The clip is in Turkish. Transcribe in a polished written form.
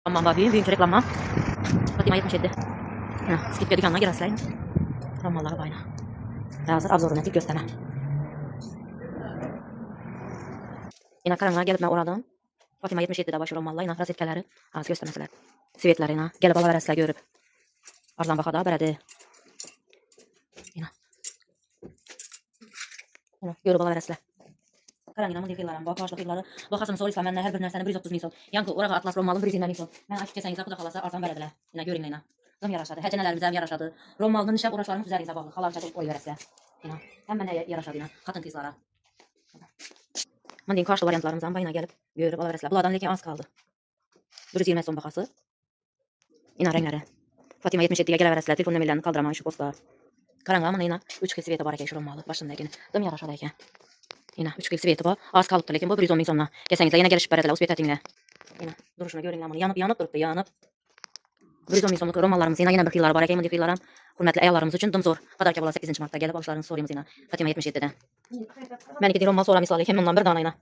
Aman bakayım, büyük reklama. Fatima 77. Skip dükkanına giraslayın. Romalları bayna. Hazır abzoruna tek gösterme. Yine karanlığa gelip ben oradan. Fatima 77'de başı romallar, yine rozetkeleri az göstermeseler. Sivetleri yine gelip alaveresler görüp. Arzan bakada beredi. Yine. Görüp alaveresler. Karanlığa mı defillerim, bak başlık yılları. Bakarsın soru mənlə her bir nərsəni 130 misal. Yankı orağa atlas romalın 120 misal. Mən açıq keçən izah qalasa arzan berədilər. Yine görün yine. Zam yaraşadı. Həcənələrimizə yaraşadı. Romalın işə uğraşlarımız üzəri isə bağlı. Xalar çatıb oy verəsə. Yine. Hem mənə yaraşadı yine. Xatın qızlara. Mən deyim karşılı variantlarımızdan bayına gelip görüp alaveresler. Bunlardan lekin az kaldı. 120 son bakası. Yine renkleri. Fatima 77'ye geleveresler. Telefon emirlerini kaldırama şu posta. Karanlığa mı yine 3 kil siveti var ki şu romalı. Başındayken. Zam yaraşadı ki. Yine 3 kil siveti var. Az kalıptı lekin bu 110 min sonuna. Geçenizde yine gelişip berediler. Uspet etinle. Yine duruşunu görün lan bunu. Yanıp duruptu yanıp. 110 min sonluk romalarımız yine bir yıllar var ki. Bu yıllara hürmetli ayarlarımız için dım zor. Kadar ki 8. Mart'ta gelip alışlarını soruyumuz yine. Fatima 77'de. Ben iki romal sonra misal lekin ondan bir dana yine.